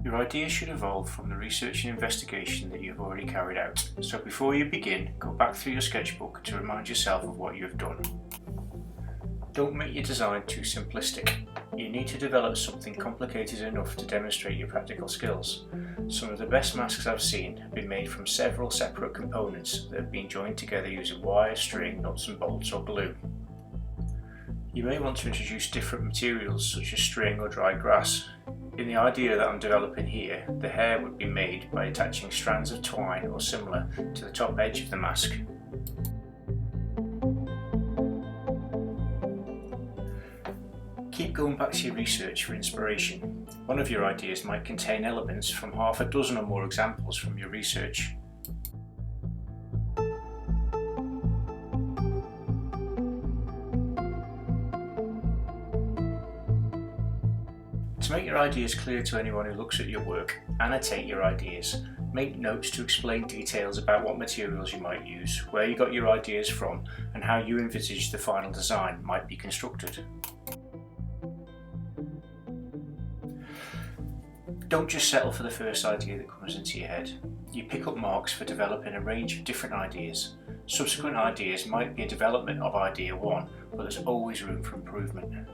Your idea should evolve from the research and investigation that you've already carried out, so before you begin, go back through your sketchbook to remind yourself of what you have done. Don't make your design too simplistic. You need to develop something complicated enough to demonstrate your practical skills. Some of the best masks I've seen have been made from several separate components that have been joined together using wire, string, nuts and bolts or glue. You may want to introduce different materials such as string or dried grass. In the idea that I'm developing here, the hair would be made by attaching strands of twine or similar to the top edge of the mask. Keep going back to your research for inspiration. One of your ideas might contain elements from half a dozen or more examples from your research. To make your ideas clear to anyone who looks at your work, annotate your ideas. Make notes to explain details about what materials you might use, where you got your ideas from, and how you envisage the final design might be constructed. Don't just settle for the first idea that comes into your head. You pick up marks for developing a range of different ideas. Subsequent ideas might be a development of idea one, but there's always room for improvement.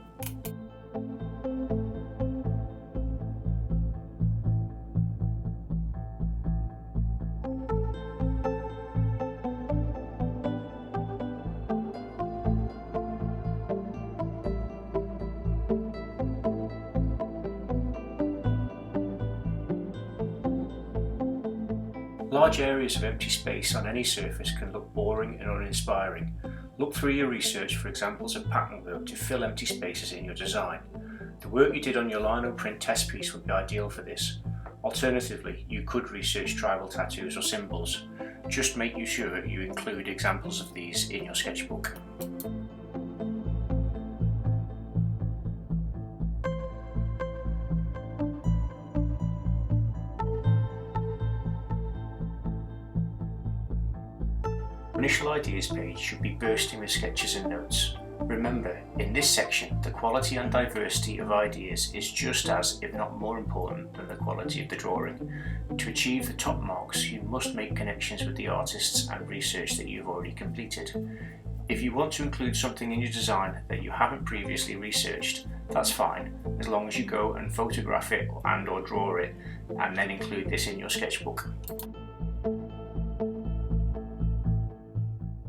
Large areas of empty space on any surface can look boring and uninspiring. Look through your research for examples of pattern work to fill empty spaces in your design. The work you did on your lino print test piece would be ideal for this. Alternatively, you could research tribal tattoos or symbols. Just make sure you include examples of these in your sketchbook. Initial ideas page should be bursting with sketches and notes. Remember, in this section, the quality and diversity of ideas is just as, if not more important than the quality of the drawing. To achieve the top marks, you must make connections with the artists and research that you've already completed. If you want to include something in your design that you haven't previously researched, that's fine, as long as you go and photograph it and/or draw it, and then include this in your sketchbook.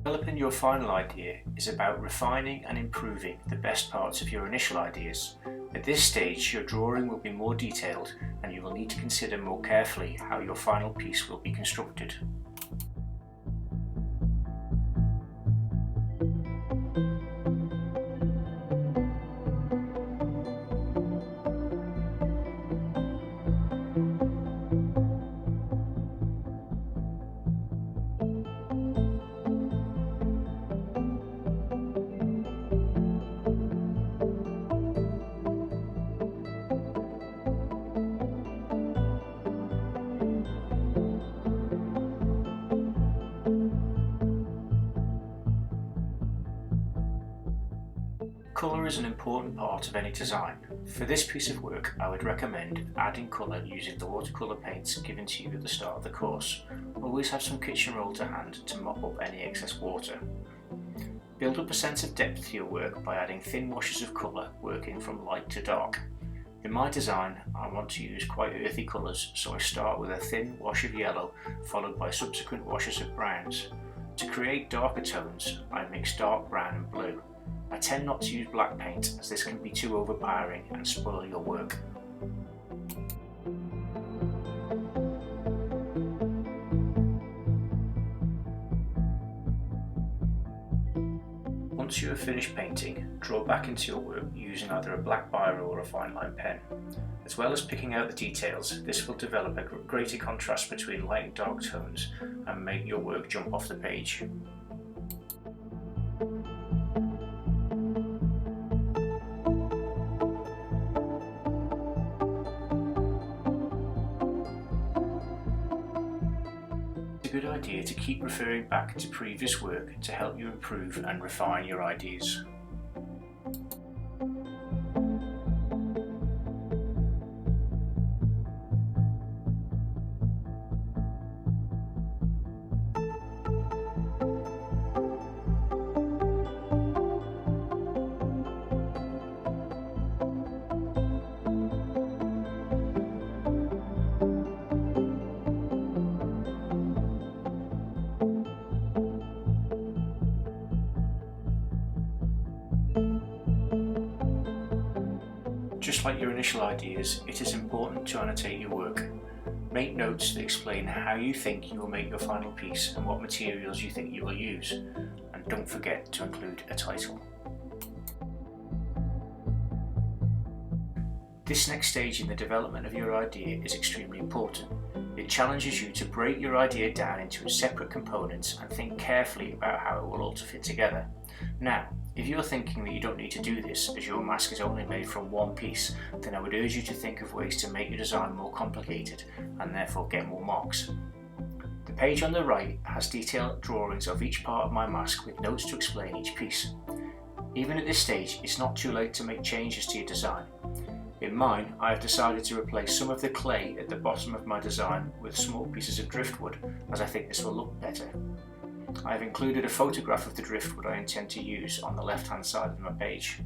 Developing your final idea is about refining and improving the best parts of your initial ideas. At this stage, your drawing will be more detailed and you will need to consider more carefully how your final piece will be constructed. Colour is an important part of any design. For this piece of work, I would recommend adding colour using the watercolour paints given to you at the start of the course. Always have some kitchen roll to hand to mop up any excess water. Build up a sense of depth to your work by adding thin washes of colour, working from light to dark. In my design, I want to use quite earthy colours, so I start with a thin wash of yellow, followed by subsequent washes of browns. To create darker tones, I mix dark brown and blue. I tend not to use black paint as this can be too overpowering and spoil your work. Once you have finished painting, draw back into your work using either a black biro or a fine line pen. As well as picking out the details, this will develop a greater contrast between light and dark tones and make your work jump off the page. Good idea to keep referring back to previous work to help you improve and refine your ideas. Just like your initial ideas, it is important to annotate your work. Make notes that explain how you think you will make your final piece and what materials you think you will use, and don't forget to include a title. This next stage in the development of your idea is extremely important. It challenges you to break your idea down into separate components and think carefully about how it will all fit together. Now, if you're thinking that you don't need to do this as your mask is only made from one piece, then I would urge you to think of ways to make your design more complicated and therefore get more marks. The page on the right has detailed drawings of each part of my mask with notes to explain each piece. Even at this stage, it's not too late to make changes to your design. In mine, I have decided to replace some of the clay at the bottom of my design with small pieces of driftwood, as I think this will look better. I have included a photograph of the driftwood I intend to use on the left hand side of my page.